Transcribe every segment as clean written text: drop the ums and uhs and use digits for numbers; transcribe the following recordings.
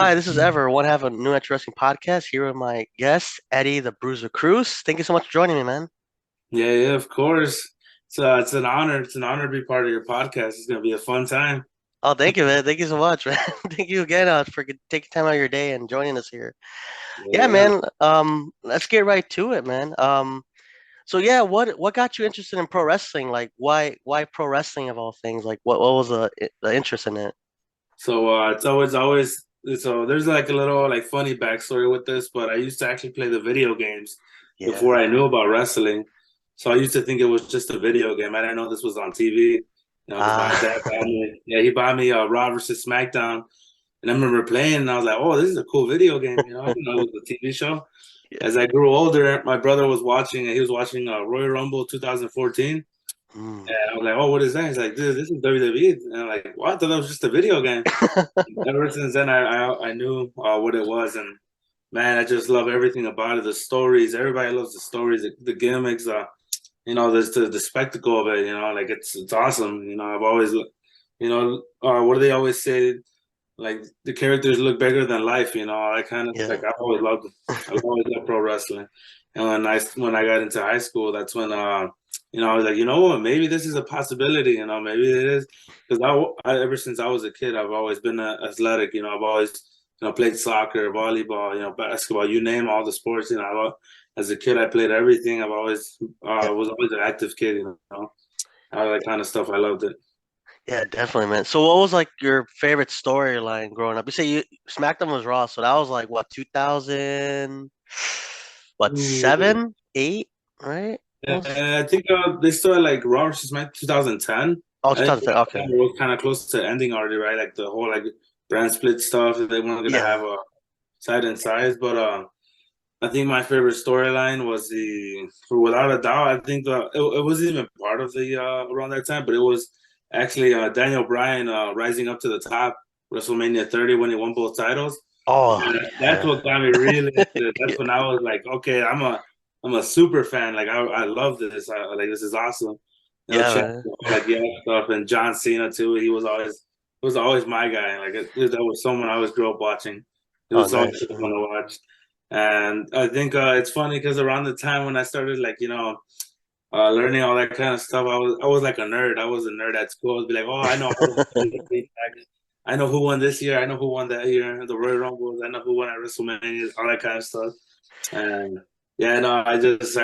Hi, this is Ever. Want to have a new interesting podcast here with my guest, Eddie the Bruiser Cruz. Thank you so much for joining me, man. Yeah, yeah, of course. It's an honor. It's an honor to be part of your podcast. It's gonna be a fun time. Oh, thank you, man. Thank you so much, man. Thank you again for taking time out of your day and joining us here. Yeah, Yeah, yeah. man. Let's get right to it, man. So yeah, what got you interested in pro wrestling? Like, why pro wrestling of all things? Like, what was the interest in it? It's always so there's like a little like funny backstory with this, but I used to actually play the video games before Yeah. I knew about wrestling. So I used to think it was just a video game. I didn't know this was on TV. Because my Ah. dad bought me, yeah, he bought me Raw versus SmackDown, and I remember playing, and I was like, "Oh, this is a cool video game." I didn't know it was a TV show. Yeah. As I grew older, my brother was watching, and he was watching Royal Rumble 2014. Mm. And I was like, "Oh, what is that?" He's like, "Dude, this is WWE." And I'm like, "What? I thought that was just a video game." Ever since then, I knew what it was, and man, I just love everything about it. The stories, everybody loves the stories, the gimmicks. There's the spectacle of it. Like it's awesome. I've always, what do they always say? Like the characters look bigger than life. I kind of Yeah. like I've always loved it. I've always loved pro wrestling. And when I got into high school, that's when I was like, you know what, maybe this is a possibility. Maybe it is because ever since I was a kid, I've always been athletic. I've always played soccer, volleyball, basketball, you name all the sports. As a kid, I played everything. I've always Yeah. was always an active kid. All that kind of stuff. I loved it. Yeah, definitely, man. So what was like your favorite storyline growing up? You say you SmackDown was Raw, so that was like what, 2000, what, Ooh. 7, 8, right? Almost. I think they started like Raw versus SmackDown 2010. Oh, I think 2010. Okay. it was kind of close to ending already, right? Like the whole like brand split stuff. They weren't gonna Yeah. have a side and sides, but I think my favorite storyline was for without a doubt, I think it wasn't even part of the around that time, but it was actually Daniel Bryan rising up to the top WrestleMania 30 when he won both titles. Oh, And that's yeah. what got me really into it. Yeah. That's when I was like, okay, I'm a super fan. Like I love this. Like this is awesome. Yeah, Check man. like yeah stuff and John Cena too. He was always my guy. Like that was someone I always grew up watching. It Oh, was always nice, fun man. to watch. And I think it's funny because around the time when I started like learning all that kind of stuff, I was like a nerd. I was a nerd at school. I'd be like, oh, I know all the I know who won this year. I know who won that year. The Royal Rumbles. I know who won at WrestleMania. All that kind of stuff. And yeah, no, I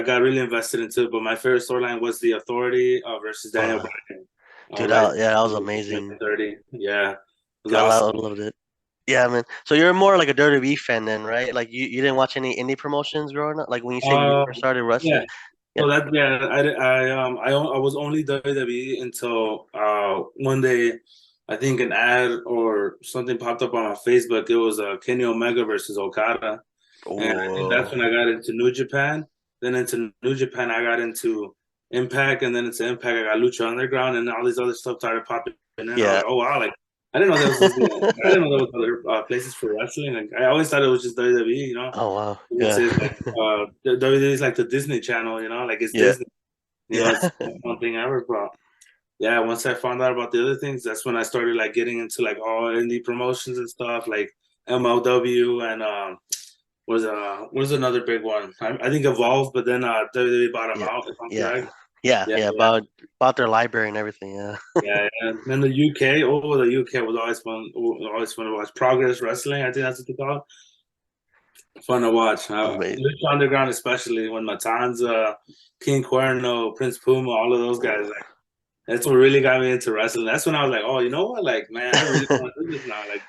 got really invested into it. But my favorite storyline was the Authority versus Daniel Oh, Bryan. dude, Right, yeah, that was amazing. 30. Yeah, it was Dude, awesome. loved it. Yeah, man. So you're more like a WWE fan then, right? Like you didn't watch any indie promotions growing up? Like when you say you Uh, first started wrestling? yeah. Yeah. So that yeah, I was only WWE until one day, I think an ad or something popped up on my Facebook. It was Kenny Omega versus Okada, and I think that's Oh, when I got into New Japan. Then into New Japan, I got into Impact, and then into Impact, I got Lucha Underground, and all these other stuff started popping in. I was yeah. like, oh wow, like I didn't know there was this, I didn't know there was other places for wrestling. Like I always thought it was just WWE. Oh wow. It Yeah. says like the WWE is like the Disney Channel, like it's Yeah. Disney. Yeah. It's one thing ever. But yeah, once I found out about the other things, that's when I started like getting into like all indie promotions and stuff, like MLW and was another big one. I think Evolve, but then WWE bought them Yeah. out. If I'm Yeah. correct. Yeah. Yeah, Yeah. yeah, About their library and everything. Yeah. yeah. And then the UK. Oh, the UK was always fun. Always fun to watch. Progress Wrestling. I think that's what they call it. Fun to watch. Amazing. Lucha Underground, especially when Matanza, King Cuerno, Prince Puma, all of those guys. Oh, That's what really got me into wrestling. That's when I was like, oh, you know what? Like, man, I really want to do this now. Like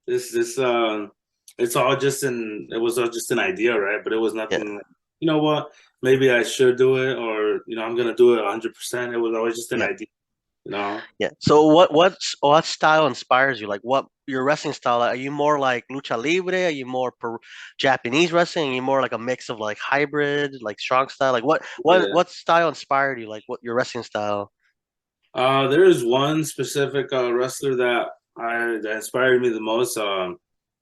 it's all just it was all just an idea, right? But it was yeah. nothing like, you know what? Maybe I should do it or, I'm going to do it 100%. It was always just an Yeah. idea. Yeah. So what style inspires you? Like what your wrestling style? Are you more like lucha libre? Are you more Japanese wrestling? Are you more like a mix of like hybrid, like strong style? Like what what Yeah. what style inspired you? Like what your wrestling style? There is one specific wrestler that inspired me the most.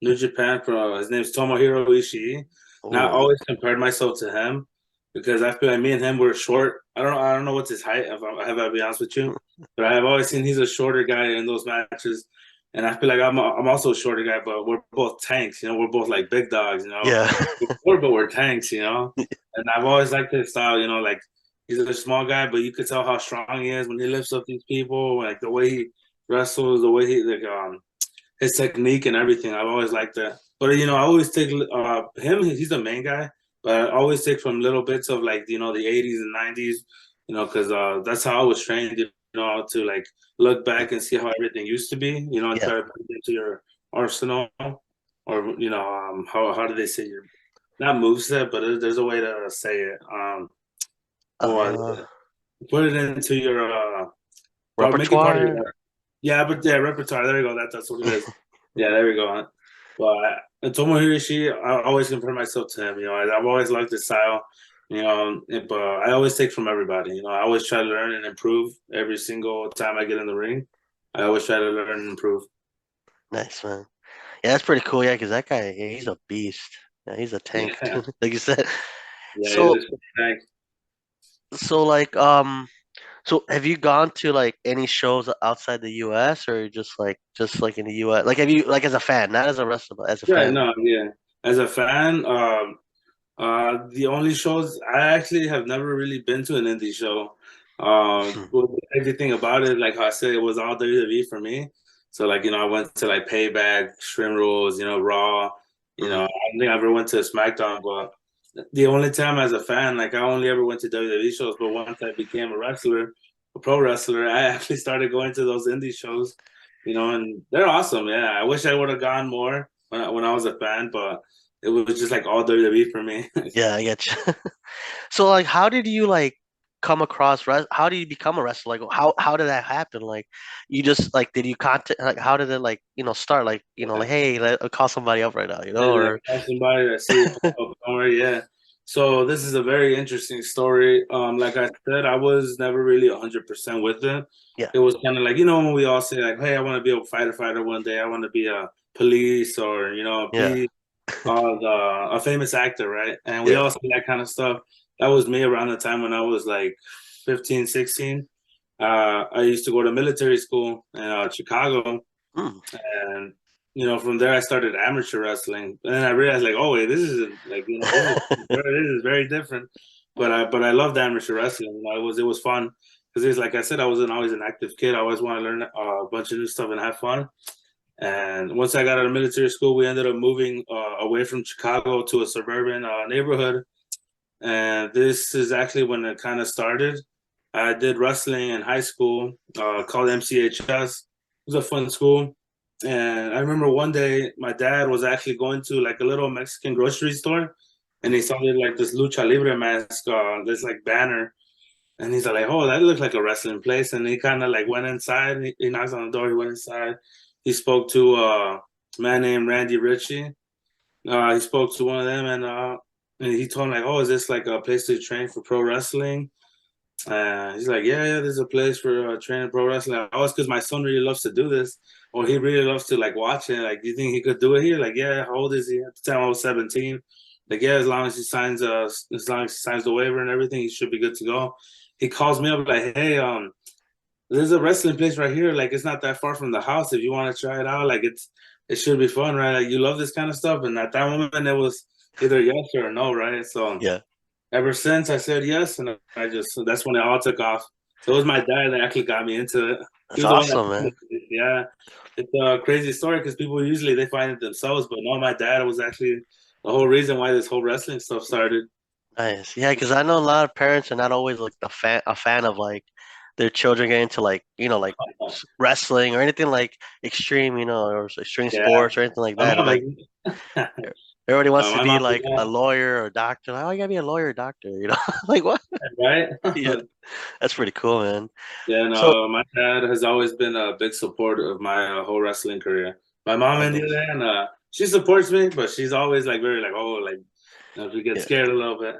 New Japan from his name's Tomohiro Ishii. And I Oh, always compared myself to him because I feel like me and him were short. I don't know what's his height. If I have to be honest with you, but I have always seen he's a shorter guy in those matches. and I feel like I'm also a shorter guy, but we're both tanks. You know, we're both like big dogs. You know, Yeah. we're short, but we're tanks. You know, and I've always liked his style. You know, like he's a small guy, but you could tell how strong he is when he lifts up these people. Like the way he wrestles, the way he like his technique and everything. I've always liked that. But you know, I always take him. He's the main guy, but I always take from little bits of like the '80s and '90s. You know, because that's how I was trained. You know, to like look back and see how everything used to be. You know, and Yeah. try to put it into your arsenal, or how do they say your not moveset, but there's a way to say it. Or Uh, put it into your make it part of repertoire. your yeah, but yeah, repertoire. There you go. That's what it is. Yeah, there we go. But Tomohiro Ishii, I always compare myself to him. You know, I've always liked his style. You know, but I always take from everybody. You know, I always try to learn and improve every single time I get in the ring. I always try to learn and improve. Nice, man. Yeah, that's pretty cool. Yeah, because that guy, yeah, he's a beast. Yeah, he's a tank, Yeah, like you said. yeah, it So, is. Thanks. so like, so have you gone to like any shows outside the U.S. or just like in the U.S.? Like, have you like as a fan, not as a wrestler, but as a Yeah, fan? no, yeah. As a fan, the only shows I actually have never really been to an indie show. Well, the crazy thing about it, like how I said, it was all WWE for me. So like I went to like Payback, Shrimp Rules, Raw. I Mm, don't think I ever went to SmackDown, but the only time as a fan, like I only ever went to WWE shows. But once I became a wrestler, a pro wrestler, I actually started going to those indie shows. And they're awesome. Yeah, I wish I would have gone more when I was a fan, but it was just like all WWE for me. yeah, I get you. So like, how did you like come across how did you become a wrestler? Like, how did that happen? Like, you just like did you contact like how did it like start? Like, like hey, I'll call somebody up right now, And like or call somebody that see it pop up. Don't worry, yeah. So this is a very interesting story. Like I said, I was never really 100% with it. yeah, It was kind of like when we all say like, "Hey, I want to be a fighter one day. I want to be a police or yeah, be a famous actor, right?" And we yeah. all say that kind of stuff. That was me around the time when I was like 15, 16. I used to go to military school in Chicago, Mm, and from there I started amateur wrestling, and then I realized like, oh wait, this is like this is very different. But I loved amateur wrestling. It was fun because it's like I said, I wasn't always an active kid. I always want to learn a bunch of new stuff and have fun. And once I got out of military school, we ended up moving away from Chicago to a suburban neighborhood. And this is actually when it kind of started. I did wrestling in high school, called MCHS. It was a fun school. And I remember one day my dad was actually going to like a little Mexican grocery store, and he saw like this lucha libre mask, this like banner, and he's like, "Oh, that looks like a wrestling place." And he kind of like went inside. He knocks on the door. He went inside. He spoke to a man named Randy Ritchie. He spoke to one of them, and he told him like, "Oh, is this like a place to train for pro wrestling?" He's like, "Yeah, there's a place for training pro wrestling." Oh, it's because my son really loves to do this, or he really loves to like watch it. Like, do you think he could do it here? Like, yeah. How old is he? At the time, I was 17. Like, yeah, as long as he signs the waiver and everything, he should be good to go. He calls me up like, "Hey, there's a wrestling place right here. Like, it's not that far from the house. If you want to try it out, like, it should be fun, right? Like, you love this kind of stuff." And at that moment, it was either yes or no, right? So yeah. ever since I said yes, and that's when it all took off. So it was my dad that actually got me into it. He That's was the one that awesome, man. yeah. It's a crazy story because people usually they find it themselves, but no, my dad was actually the whole reason why this whole wrestling stuff started. Nice. Yeah, because I know a lot of parents are not always like a fan of like their children getting into like like wrestling or anything like extreme, or extreme Yeah, sports or anything like my that. mom Like is. everybody wants to My be mom is like a lawyer or a doctor. Like, oh, you gotta be a lawyer or doctor, Like what? right. Yeah, that's pretty cool, man. Yeah, So no, my dad has always been a big supporter of my whole wrestling career. My mom, on the other nice. hand, she supports me, but she's always like very like, oh, like she gets Yeah. scared a little bit.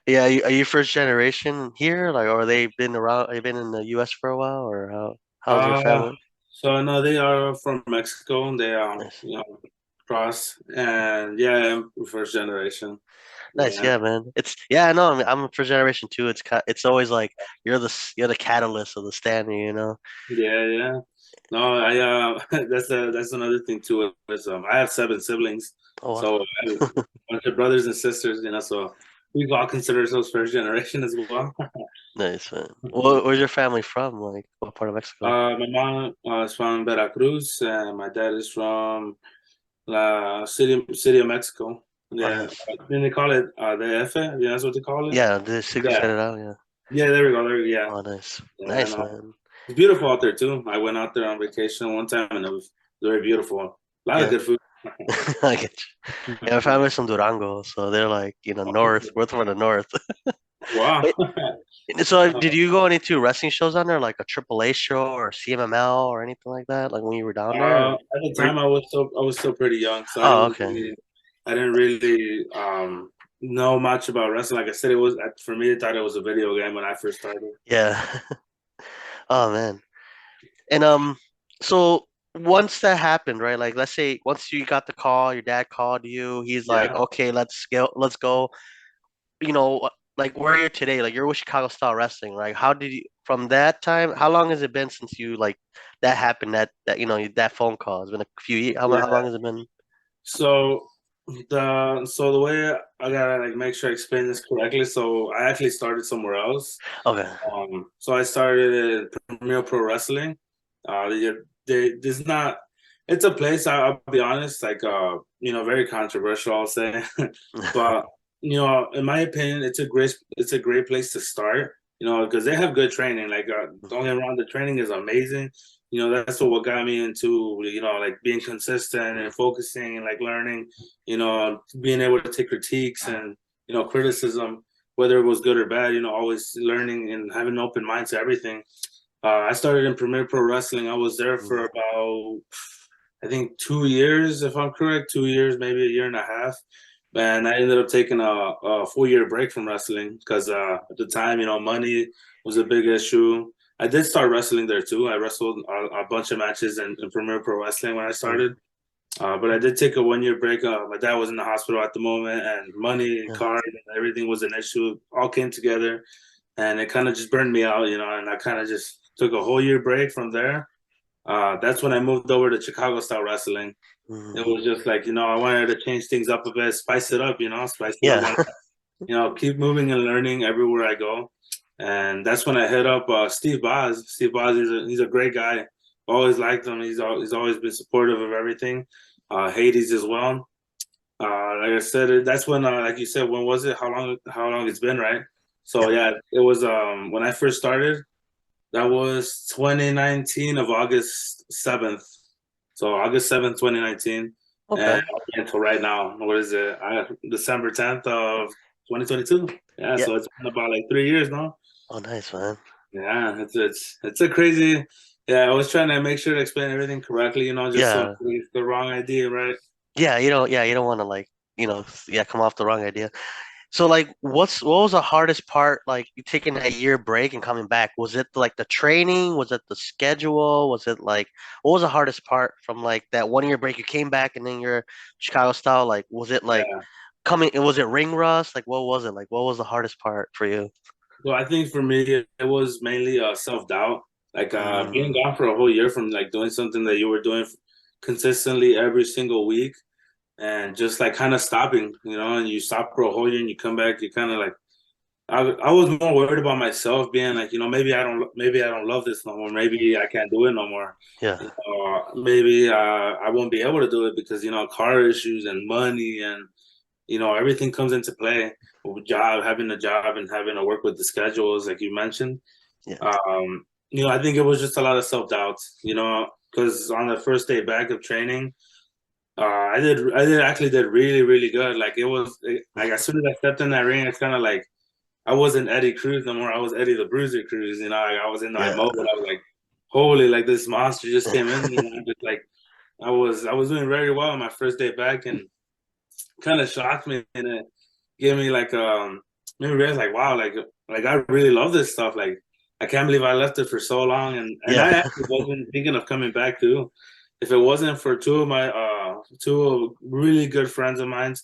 Yeah, are you first generation here? Like, or they been around? Have been in the U.S. for a while, or how's your Uh, family? so no, they are from Mexico. They Nice, cross, and yeah, I'm first generation. nice. Yeah, Yeah, man. Yeah, I know. I'm first generation too. It's always like you're the catalyst of the standing. yeah, yeah. No, I that's another thing too. Is I have seven siblings, Oh, so wow. I have a bunch of brothers and sisters. So we all consider ourselves first generation as well. Nice, man. Where's your family from? Like, what part of Mexico? My mom is from Veracruz, and my dad is from La city of Mexico. Oh, Yeah, nice. then they call it the F. Yeah, that's what they call it. Yeah, the six Yeah, set it out. Yeah. yeah. There we go. There, yeah, Oh, nice. yeah. Nice, No, man. it's beautiful out there too. I went out there on vacation one time, and it was very beautiful. A lot of Yeah, good food. I get you. Yeah, my family's from Durango, so they're like, north. We're from the north. Wow. Wait, so did you go into wrestling shows on there, like a AAA show or CMML or anything like that, like when you were down there? At the time, I was still pretty young, so Oh, okay. I didn't really know much about wrestling. Like I said, it was for me. I thought it was a video game when I first started. Yeah. Oh man. And so once that happened, right? Like let's say once you got the call, your dad called you, he's like, Yeah, okay, let's go. Like where you're today, like you're with Chicago Style Wrestling, right? How did you from that time, how long has it been since you like that happened, that phone call? It's been a few years. How yeah. long has it been? So the way I gotta like make sure I explain this correctly. So I actually started somewhere else. Okay. So I started at Premier Pro Wrestling. There's not. It's a place. I'll be honest. Like very controversial. I'll say, but in my opinion, it's a great place to start. Because they have good training. Like don't get me wrong, the training is amazing. That's what got me into like being consistent and focusing and like learning. Being able to take critiques and criticism, whether it was good or bad. Always learning and having an open mind to everything. I started in Premier Pro Wrestling. I was there for about, I think, 2 years, if I'm correct, 2 years, maybe a year and a half. And I ended up taking a full year break from wrestling because at the time, money was a big issue. I did start wrestling there too. I wrestled a bunch of matches in Premier Pro Wrestling when I started. But I did take a 1 year break. My dad was in the hospital at the moment, and money, Yeah. cars, and everything was an issue. All came together, and it kind of just burned me out, and I kind of just took a whole year break from there. That's when I moved over to Chicago Style Wrestling. It Mhm. was just like, I wanted to change things up a bit, spice it up, spice it up. Yeah. Keep moving and learning everywhere I go. And that's when I hit up Steve Boz. Steve Boz, he's a great guy. Always liked him. He's always been supportive of everything. Hades as well. Like I said, that's when, like you said, when was it? How long it's been, right? So Yeah. yeah, it was when I first started. That was 2019 of August 7th. So August 7th, 2019, and Okay. until right now, what is it? December 10th of 2022. Yeah, Yeah. so it's been about like 3 years now. Oh, nice, man. Yeah, it's a crazy. Yeah, I was trying to make sure to explain everything correctly, just so Yeah. it's the wrong idea, right? Yeah, you don't want to like, come off the wrong idea. So like what was the hardest part, like you taking that year break and coming back? Was it like the training? Was it the schedule? Was it like what was the hardest part from like that 1 year break you came back and then your Chicago style? Like was it like Yeah. was it ring rust? Like what was it? Like what was the hardest part for you? So I think for me, it was mainly self doubt. Like being Mm, gone for a whole year from like doing something that you were doing consistently every single week and just like kind of stopping, and you stop for a whole year and you come back, you kind of like I was more worried about myself being like, maybe I don't love this no more. Maybe I can't do it no more. yeah. Maybe I won't be able to do it because car issues and money and everything comes into play. With having a job and having to work with the schedules, like you mentioned. Yeah. I think it was just a lot of self doubt. Because on the first day back of training, I did really really good. Like it was like as soon as I stepped in that ring, it's kind of like I wasn't Eddie Cruz no more. I was Eddie the Bruiser Cruz. Like I was in my Yeah. mode. I was like, holy, like this monster just came in. I'm just like I was doing very well on my first day back, and kind of shocked me, and it gave me like made me realize like wow, like I really love this stuff. Like I can't believe I left it for so long, and I Yeah. actually wasn't thinking of coming back too. If it wasn't for two really good friends of mine,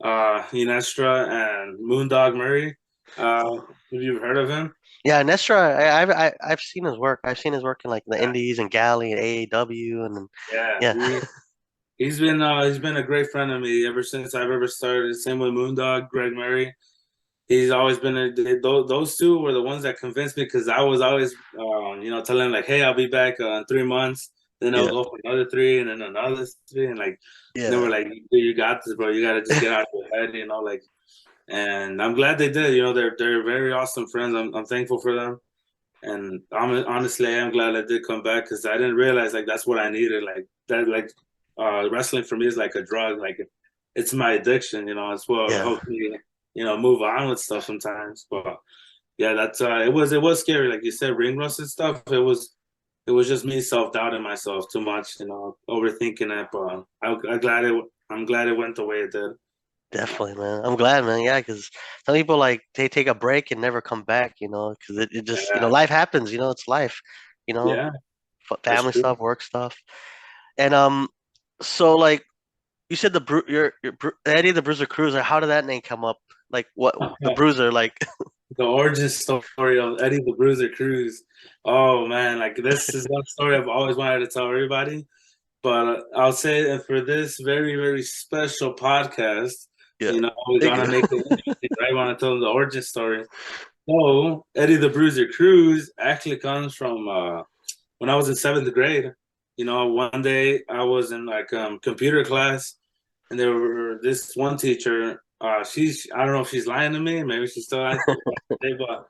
Inestra and Moondog Murray. Uh, have you heard of him? Yeah, Nestor, I've seen his work. I've seen his work in like the Yeah, Indies and Galley and AAW and yeah. yeah, He's been a great friend of me ever since I've ever started. Same with Moondog, Greg Murray. He's always been those two were the ones that convinced me because I was always telling him like, hey, I'll be back in 3 months. Then I'll yeah, go for another three and then another three and like they yeah, were like, you got this, bro. You got to just get out of your head, like. And I'm glad they did. They're very awesome friends. I'm thankful for them. And honestly, I am glad I did come back because I didn't realize like that's what I needed. Like that, like wrestling for me is like a drug. Like it's my addiction. It's what yeah, helps me, move on with stuff sometimes. But yeah, that's it was scary. Like you said, ring rust and stuff. It was just me self doubting myself too much. Overthinking it. But I'm glad it went the way it did. definitely, man. I'm glad, man. Yeah, because some people like they take a break and never come back, because it just, Yeah, life happens, it's life, you know, yeah, that's family true. stuff, work stuff. And so like you said Eddie the Bruiser Cruz, like, how did that name come up? Like what the Bruiser, like The origin story of Eddie the Bruiser Cruz. Oh man, like this is one story I've always wanted to tell everybody. But I'll say that for this very, very special podcast, yeah. we're Thank gonna you. make it interesting, right? I want to tell them the origin story. So Eddie the Bruiser Cruz actually comes from when I was in seventh grade. One day I was in like computer class, and there were this one teacher. I don't know if she's lying to me. Maybe she's still lying to me, but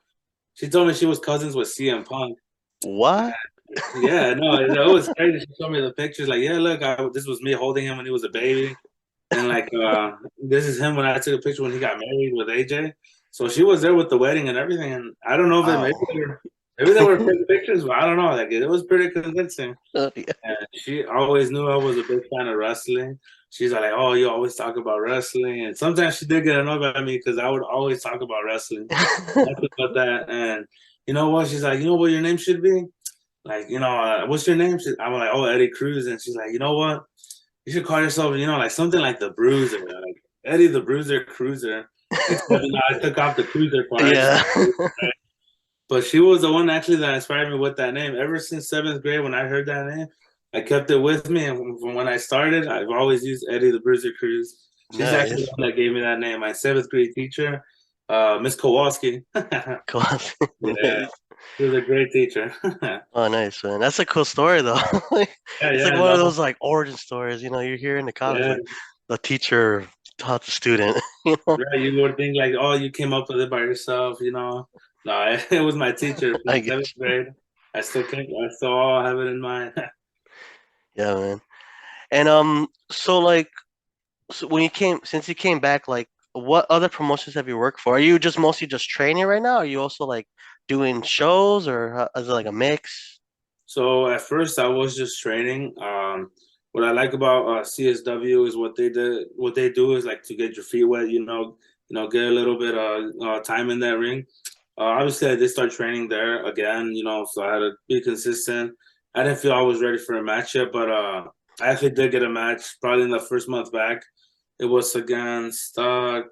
she told me she was cousins with CM Punk. What? Yeah, no, it was crazy. She showed me the pictures. Like, yeah, look, this was me holding him when he was a baby, and like, this is him when I took a picture when he got married with AJ. So she was there with the wedding and everything. And I don't know if Wow. maybe they were fake pictures, but I don't know. Like, it was pretty convincing. Yeah. And she always knew I was a big fan of wrestling. She's like, "Oh, you always talk about wrestling," and sometimes she did get annoyed by me because I would always talk about wrestling. Nothing but that. And you know what? She's like, "You know what your name should be? Like, what's your name?" I'm like, "Oh, Eddie Cruz," and she's like, "You know what? You should call yourself, like something like the Bruiser, like Eddie the Bruiser Cruiser." Except I took off the cruiser part. Yeah. But she was the one actually that inspired me with that name. Ever since seventh grade, when I heard that name, I kept it with me. And from when I started, I've always used Eddie the Bruiser Cruz. She's actually the Nice. one that gave me that name. My seventh grade teacher, Miss Kowalski. Cool. Yeah, Nice. she was a great teacher. Oh, nice, man. That's a cool story, though. Like, Yeah, it's like yeah, one of no, those like origin stories. You hear in the college, yeah. like the teacher taught the student. You know, Right, you would think like, oh, you came up with it by yourself. No, it was my teacher I from get seventh you. grade. I still have it in mind. Yeah, man. And so like, so since you came back, like, what other promotions have you worked for? Are you just mostly just training right now? Are you also like doing shows, or is it like a mix? So at first I was just training. What I like about CSW is what they do is like to get your feet wet. Get a little bit of time in that ring. Obviously, I did start training there again. So I had to be consistent. I didn't feel I was ready for a match yet, but I actually did get a match probably in the first month back. It was against who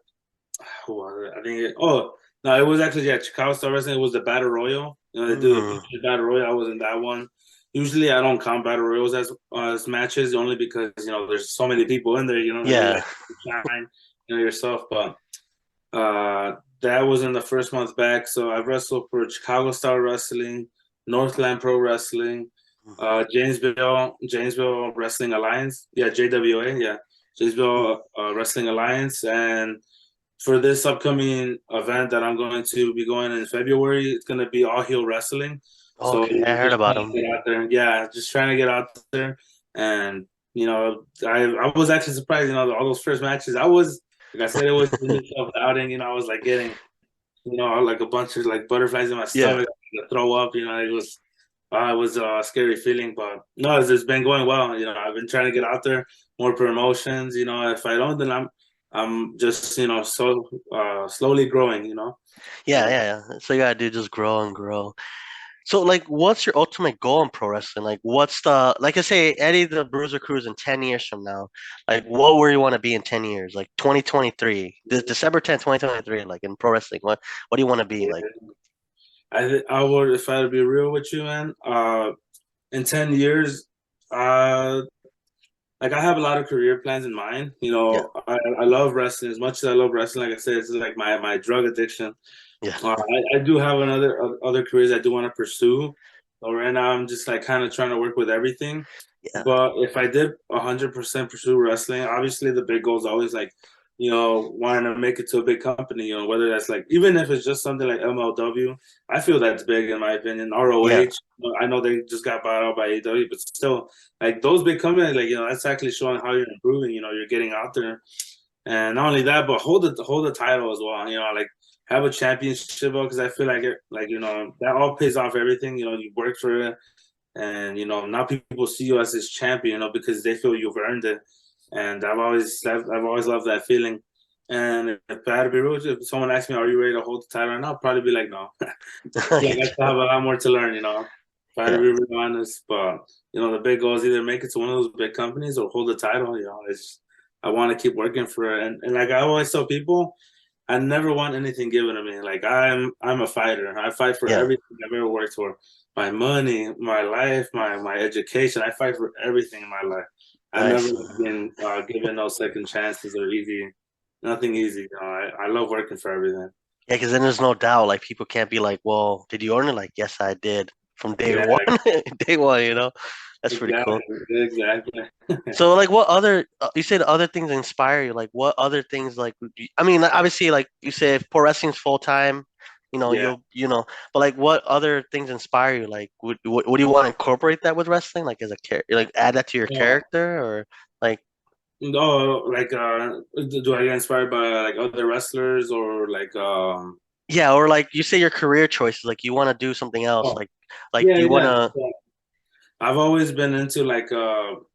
was it? I think oh no, it was actually Chicago Star Wrestling. It was the Battle Royal. They do the Mm, feature Battle Royal. I was in that one. Usually, I don't count Battle Royals as matches only because there's so many people in there. That you yeah. like shine yourself. But that was in the first month back. So I wrestled for Chicago Star Wrestling, Northland Pro Wrestling, Janesville Wrestling Alliance. Yeah, JWA. Yeah, Janesville Wrestling Alliance, and for this upcoming event that I'm going to be going in February, it's going to be all heel wrestling. So Okay, I heard just about trying them. to get out there. Yeah, just trying to get out there. And, I was actually surprised, all those first matches. Like I said, it was me self-doubting. I was like getting, like a bunch of like butterflies in my Yeah. stomach to throw up. It was a scary feeling, but no, it's been going well. I've been trying to get out there, more promotions. If I don't, then I'm just slowly growing. Yeah, And yeah, yeah. So you gotta do just grow and grow. So like, what's your ultimate goal in pro wrestling? Like, what's the like I say, Eddie the Bruiser Cruz in 10 years from now? Like, what where you want to be in 10 years? Like 2023, this December 10th, 2023. Like in pro wrestling, what do you want to be? Like, I would, if I had to be real with you, man. In 10 years, uh, like I have a lot of career plans in mind. yeah, I love wrestling as much as I love wrestling. Like I said, it's like my drug addiction. yeah, I do have another other careers I do want to pursue. So right now, I'm just like kind of trying to work with everything. yeah, But if I did 100% pursue wrestling, obviously the big goal is always like, wanting to make it to a big company. Whether that's like even if it's just something like MLW, I feel that's big in my opinion. yeah, ROH, I know they just got bought out by AEW, but still, like those big companies, like that's actually showing how you're improving. You're getting out there, and not only that, but hold the title as well. Like have a championship because I feel like that all pays off everything. You work for it, and now people see you as this champion, because they feel you've earned it. And I've always loved that feeling. And if I had to be real, if someone asked me, "Are you ready to hold the title?" right now, I'd probably be like, "No." Like I still have a lot more to learn. If I had to yeah, be really honest, but the big goal is either make it to one of those big companies or hold the title. It's I want to keep working for it, and like I always tell people, I never want anything given to me. Like I'm a fighter. I fight for yeah. everything I've ever worked for. My money, my life, my education. I fight for everything in my life. I've never Nice. been given no second chances or easy. Nothing easy. I love working for everything. Yeah, because then there's no doubt. Like people can't be like, "Well, did you earn it?" Like, yes, I did from day Yeah, one. Day one, that's pretty cool. exactly, exactly. So, like, what other you said other things inspire you? Like, what other things like? I mean, like, obviously, like you say, if pro wrestling's full time, Yeah. but like, what other things inspire you? Like, would you want to incorporate that with wrestling? Like, as a character, like add that to your Uh, character, or like, no, like do I get inspired by like other wrestlers or like yeah, or like you say your career choices, like you want to do something else, oh like yeah, do you want yeah. to? So, I've always been into like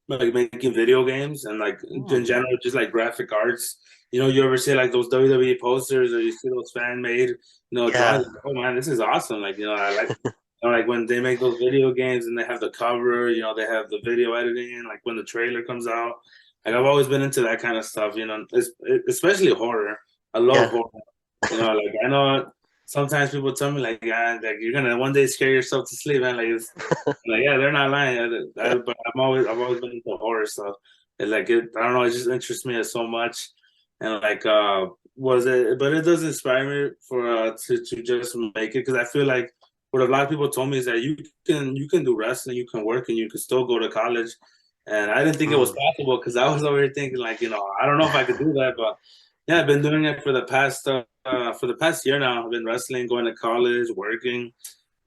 making video games and like in Hmm, general just like graphic arts. You ever see like those WWE posters or you see those fan made, yeah, drawings. Oh man, this is awesome. Like, I like like when they make those video games and they have the cover, they have the video editing, like when the trailer comes out. Like I've always been into that kind of stuff, especially horror. I love yeah, horror. Like I know sometimes people tell me like you're gonna one day scare yourself to sleep, man. Like yeah, they're not lying. But I've always been into horror stuff. It's like I don't know, it just interests me so much. And like was it? But it does inspire me for to just make it because I feel like what a lot of people told me is that you can do wrestling, you can work, and you can still go to college. And I didn't think it was mm, possible because I was over here thinking like I don't know if I could do that, but yeah, I've been doing it for the past year now. I've been wrestling, going to college, working.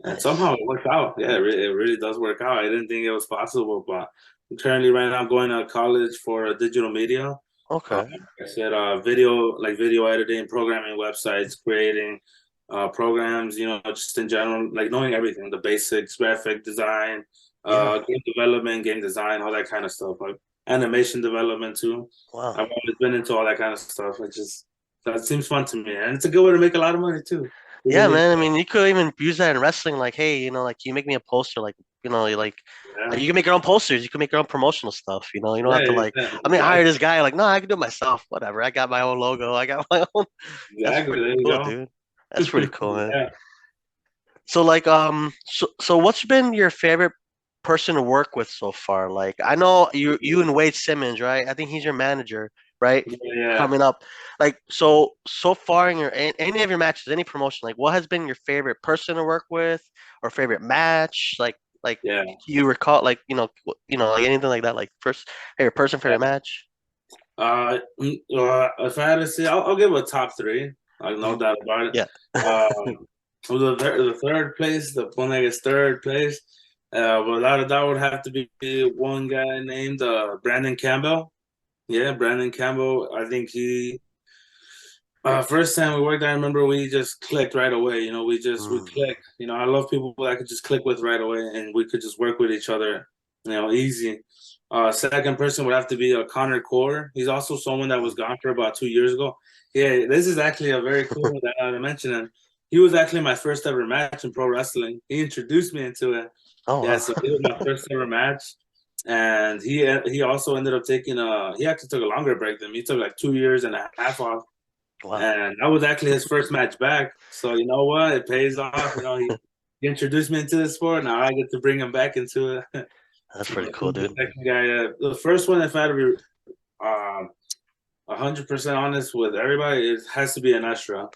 And somehow nice. it worked out. Yeah, it really does work out. I didn't think it was possible, but I'm currently right now going to college for digital media. Okay. I said video editing, programming websites, creating programs, just in general, like knowing everything, the basics, graphic design, Yeah. game development, game design, all that kind of stuff. Like animation development too. Wow. I've always been into all that kind of stuff. That seems fun to me. And it's a good way to make a lot of money too. It Yeah, really is. man. I mean, you could even use that in wrestling. Like, hey, like you make me a poster. Like, Yeah. you can make your own posters. You can make your own promotional stuff. You don't have to Yeah, like. yeah, I mean, hire exactly. this guy. Like, no, I can do it myself. Whatever. I got my own logo. I got my own. That's Exactly. pretty There you cool, go. dude. That's pretty cool, man. Yeah. So like so what's been your favorite person to work with so far? Like I know you and Wade Simmons, right? I think he's your manager, right? Yeah. Coming up. Like so far in any of your matches, any promotion, like what has been your favorite person to work with or favorite match? Like Yeah. you recall like like anything like that, like first favorite person, favorite match? If I had to say, I'll give a top three. Like no Mhm. doubt about it. Yeah. For the third place, the one that gets third place, without a doubt, would have to be one guy named Brandon Campbell. Yeah, Brandon Campbell. I think he first time we worked, I remember we just clicked right away. We Mm. clicked. I love people that I could just click with right away, and we could just work with each other. Easy. Second person would have to be Connor Core. He's also someone that was gone for about 2 years ago. Yeah, this is actually a very cool one that I mentioned. he was actually my first ever match in pro wrestling. He introduced me into it. Oh Yeah, wow. so it was my first ever match, and he also ended up taking he actually took a longer break than me. He took like 2 years and a half off, Wow. and that was actually his first match back. So you know what? It pays off. He introduced me into the sport. Now I get to bring him back into it. That's pretty cool, The dude. second guy, the first one, if I had to be 100% honest with everybody, it has to be an Estra.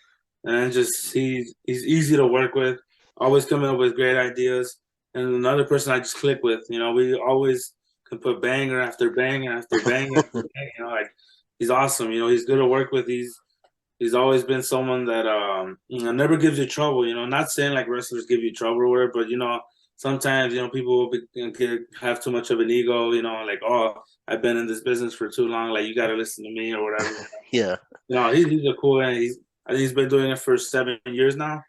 And just he's easy to work with, always coming up with great ideas. And another person I just click with, we always can put banger after banger after banger after banger. Like he's awesome. He's good to work with. He's always been someone that never gives you trouble. Not saying like wrestlers give you trouble or whatever, but sometimes people will have too much of an ego. Like, oh, I've been in this business for too long. Like you got to listen to me or whatever. Yeah, He's a cool guy. I think he's been doing it for 7 years now.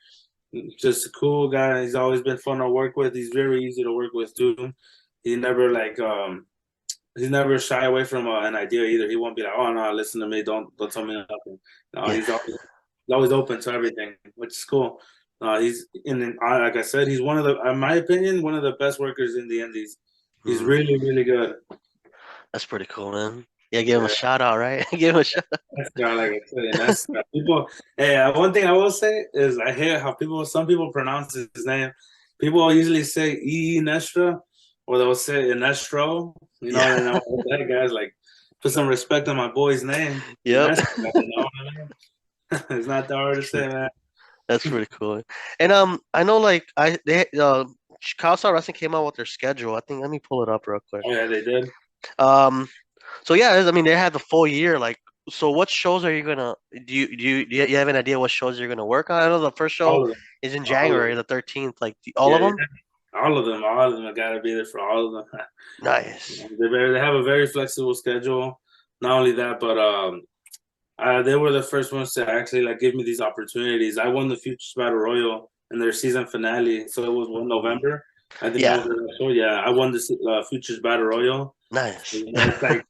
Just a cool guy. He's always been fun to work with. He's very easy to work with too. He never he's never shy away from an idea either. He won't be like, oh no, listen to me, don't tell me nothing. No, yeah. he's always open to everything, which is cool. He's like I said, he's one of the, in my opinion, one of the best workers in the Indies. He's Mm, really, really good. that's pretty cool, man. Yeah, give him a Yeah. shout out, right? Give him a shout. That's guy, like I said, and that's people. Hey, one thing I will say is I hear how some people pronounce his name. People usually say Nestra, or they'll say Inestro. Yeah. And that guy's like, put some respect on my boy's name, Yep. Inestra. You know what I mean? It's not that hard to say, man. That's pretty cool. And I know like Kawasaki Wrestling came out with their schedule. I think let me pull it up real quick. Oh yeah, they did. Um, so yeah, I mean they had the full year. Like, so what shows are you gonna do you have an idea what shows you're gonna work on? I know the first show All of them. is in All of January them. the 13th. Like all Yeah, of them. yeah. All of them. All of them. I gotta be there for all of them. Nice. They have a very flexible schedule. Not only that, but they were the first ones to actually like give me these opportunities. I won the Futures Battle Royal in their season finale, so it was Mm, November. I think that was yeah. the show. Yeah, I won the Futures Battle Royal. So, Nice. it's like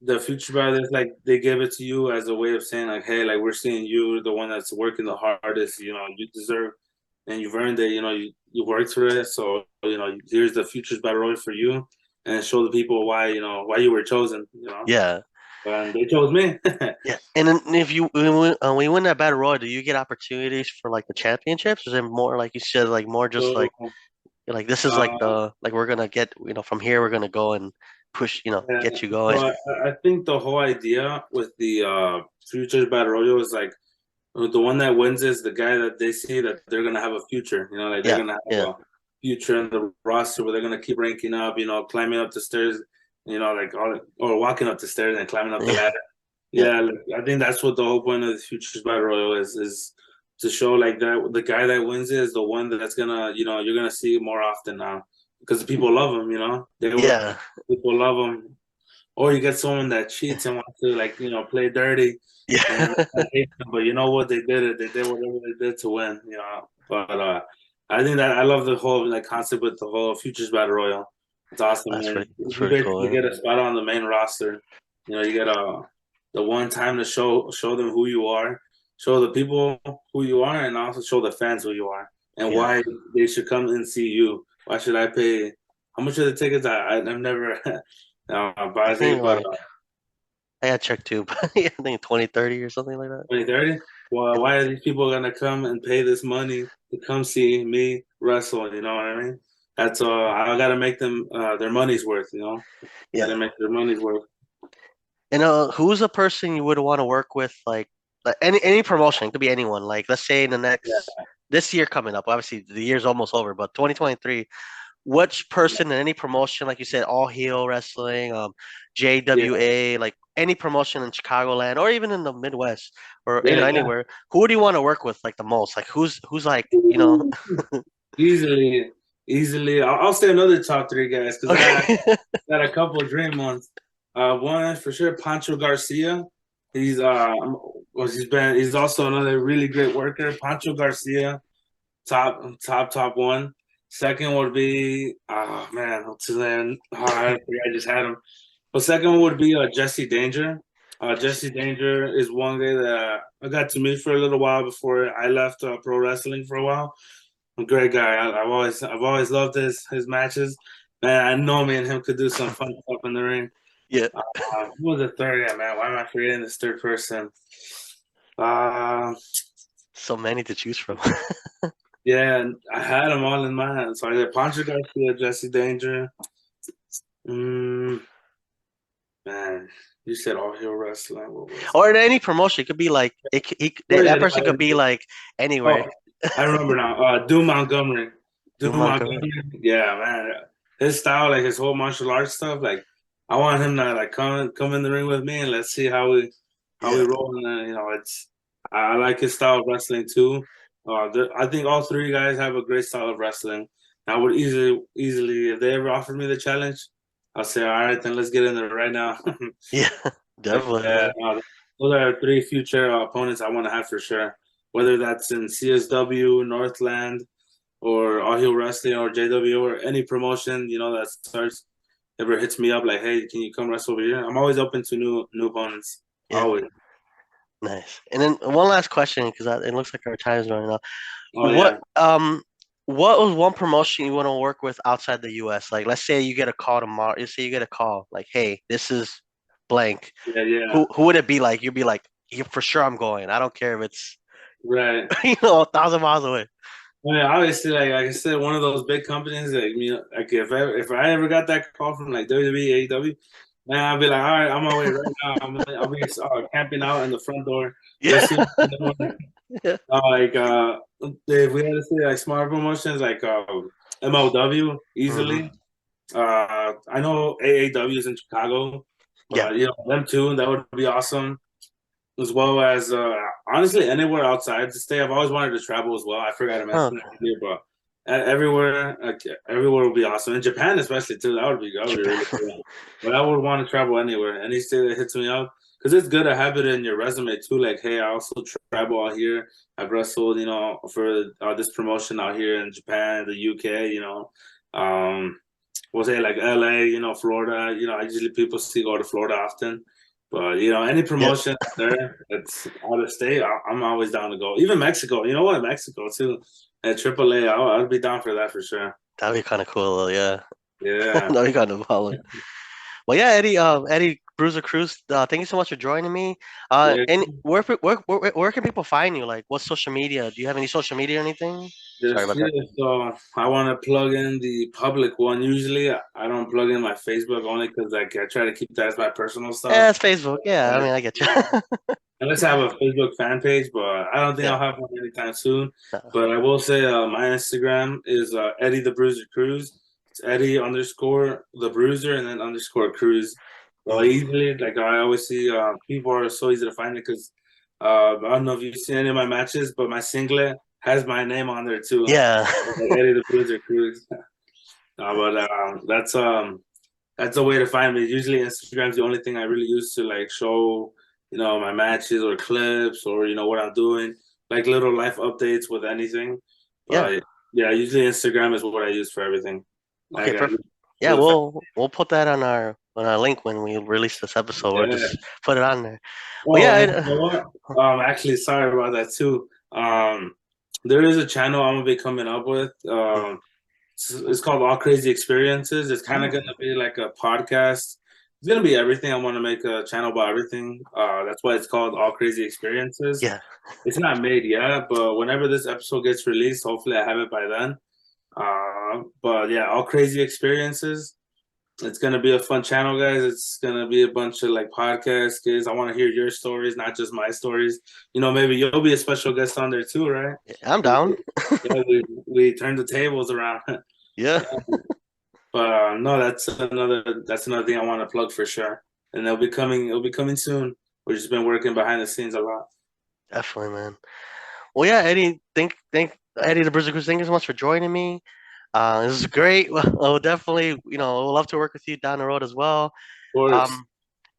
the Future Battle is like they give it to you as a way of saying like, hey, like we're seeing you, the one that's working the hardest. You deserve, and you've earned it. You worked for it. So here's the Futures Battle Royal for you, and show the people why you were chosen. Yeah. And they chose me. Yeah. And then if when you win that battle royal, do you get opportunities for like the championships? Or is it more like you said, like more just So like this is like uh, the like we're gonna get from here we're gonna go and push yeah. get you So going. I think the whole idea with the Futures Battle Royal is like the one that wins is the guy that they see that they're gonna have a future. Like they're Yeah. gonna Yeah. have a future in the roster where they're gonna keep ranking up. Climbing up the stairs. Like or walking up the stairs and climbing up the Yeah. ladder. Yeah. Yeah, like, I think that's what the whole point of the Futures Battle Royal is to show like that the guy that wins it is the one that's gonna you're gonna see more often now because people love him. Yeah. People love him. Or you get someone that cheats and wants to like play dirty, and Yeah. I hate them. But you know what? They did it. They did whatever they did to win. But I think that I love the whole like concept with the whole Futures Battle Royal. It's awesome, man. That's You pretty cool, basically man. get a spot on the main roster. You get the one time to show them who you are, show the people who you are, and also show the fans who you are and Yeah. why they should come and see you. Why should I pay? How much are the tickets? I've never I Base, think but like I gotta check too, but I think 2030 or something like that. 2030. Well, why are these people gonna come and pay this money to come see me wrestle? You know what I mean? That's I gotta make them their money's worth. Yeah. Gotta make their money's worth. And who's a person you would want to work with, like any promotion? It could be anyone. Like let's say in the next this year coming up. Obviously, the year's almost over, but 2023. Which person in any promotion, like you said, All Heel Wrestling, Yeah, JWA, like any promotion in Chicagoland or even in the Midwest or yeah, yeah. anywhere, who do you want to work with like the most? Like who's like Easily, easily. I'll say another top three guys because I okay, got a couple of dream ones. One for sure, Pancho Garcia. He's he's also another really great worker. Pancho Garcia, top one. Second would be oh man, what's his name? Oh, I forgot I just had him. But second one would be Jesse Danger. Jesse Danger is one guy that I got to meet for a little while before I left pro wrestling for a while. A great guy. I've always loved his matches. Man, I know me and him could do some fun stuff in the ring. Yeah, Who was the third guy, man? Why am I forgetting this third person? Uh, so many to choose from. yeah, I had them all in mind. So I did Pancho Garcia, Jesse Danger. Mm, man, you said all heel wrestling. What was Or it? in any promotion, it could be like Oh yeah, that person could be like oh, anywhere. I remember now. Doom Montgomery. Do Doom Montgomery. Montgomery. Yeah, man. His style, like his whole martial arts stuff, like I want him to like come in the ring with me and let's see how we Yeah, roll. And it's I like his style of wrestling too. I think all three guys have a great style of wrestling. I would easily, if they ever offered me the challenge, I'll say, all right, then let's get in there right now. yeah, Like, definitely, yeah, man. those are three future opponents I want to have for sure. Whether that's in CSW, Northland, or All Heel Wrestling, or JW, or any promotion, that starts ever hits me up like, hey, can you come wrestle over here? I'm always open to new opponents. Yeah, Always. nice. And then one last question, because it looks like our time is running out. Oh What yeah, what was one promotion you want to work with outside the US? Like, let's say you get a call tomorrow. You say you get a call, like, hey, this is blank. yeah, yeah. Who would it be like? You'd be like, yeah, for sure I'm going. I don't care if it's Right. 1,000 miles away. I mean, obviously, like I said, one of those big companies, like like if I ever got that call from like WWE, AEW, man, I'd be like, all right, I'm on my way right now. I'll be camping out in the front door. Yeah. Let's see. Yeah. Like if we had to say like smart promotions like MLW Hmm. easily. I know AAW is in Chicago, Yeah. but them too, that would be awesome. As well as honestly anywhere outside the state. I've always wanted to travel as well. I forgot to Oh, mention that here, but everywhere, like, everywhere would be awesome. In Japan, especially too, that would be Japan. really cool. But I would want to travel anywhere, any state that hits me up, because it's good to have it in your resume too. Like, hey, I also travel out here. I've wrestled, for this promotion out here in Japan, the UK. Um, we'll say like LA, Florida. I usually people see go to Florida often. But any Yeah, promotion there that's out of state, I'm always down to go. Even Mexico, you know what? Mexico too. At AAA, I'd be down for that for sure. that'd be kind of cool. Though, yeah, Yeah, that'd be kind of baller. Well, yeah, Eddie Bruiser Cruz, thank you so much for joining me. yeah. And where can people find you? Like, what social media? Do you have any social media or anything? Sorry Just about yeah. that. So I want to plug in the public one. Usually, I don't plug in my Facebook only because like I try to keep that as my personal stuff. Yeah, it's Facebook. Yeah, I But, mean, I get you. unless I have a Facebook fan page, but I don't think Yeah. I'll have one anytime soon. No. But I will say my Instagram is Eddie the Bruiser Cruz. It's Eddie underscore the Bruiser and then underscore Cruz. So Mm. easily, like I always see, people are so easy to find it because I don't know if you've seen any of my matches, but my singlet has my name on there too, Yeah. like Eddie the Bruiser Cruz. But that's a way to find me. Usually Instagram's the only thing I really use to like show, my matches or clips or what I'm doing, like little life updates with anything. Yeah. But yeah, usually Instagram is what I use for everything. Okay, Like perfect. Yeah, for the fact, we'll put that on our link when we release this episode. We'll yeah. just put it on there. But Oh, yeah, and you know what? Actually, sorry about that too. There is a channel I'm gonna be coming up with. It's called All Crazy Experiences. It's kind of mm, gonna be like a podcast. It's gonna be everything. I want to make a channel about everything. That's why it's called All Crazy Experiences. yeah. It's not made yet, but whenever this episode gets released, hopefully I have it by then. But yeah, All Crazy Experiences. It's gonna be a fun channel, guys. It's gonna be a bunch of like podcast kids. I want to hear your stories, not just my stories. Maybe you'll be a special guest on there too, right? I'm down. Yeah, we turned the tables around. Yeah, But no, that's another thing I want to plug for sure. And it'll be coming soon. We've just been working behind the scenes a lot. definitely, man. Well, yeah, Eddie, thank Eddie the Bruiser Cruz. Thank you so much for joining me. This is great. I'll definitely, we'll love to work with you down the road as well. Of course. Um,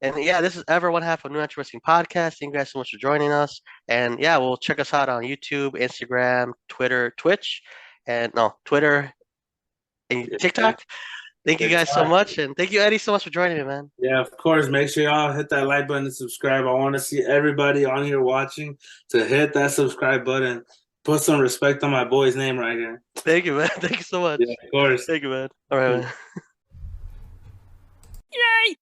and yeah, this is Ever One Half of New Interesting Podcast. Thank you guys so much for joining us. And yeah, we'll check us out on YouTube, Instagram, Twitter, Twitch, and no, Twitter and Yeah. TikTok. Thank you Good guys so talk. much, and thank you, Eddie, so much for joining me, man. Yeah, of course. Make sure y'all hit that like button and subscribe. I want to see everybody on here watching to hit that subscribe button. Put some respect on my boy's name right here. Thank you, man. Thank you so much. Yeah, of course. Thank you, man. All right, man. Yay!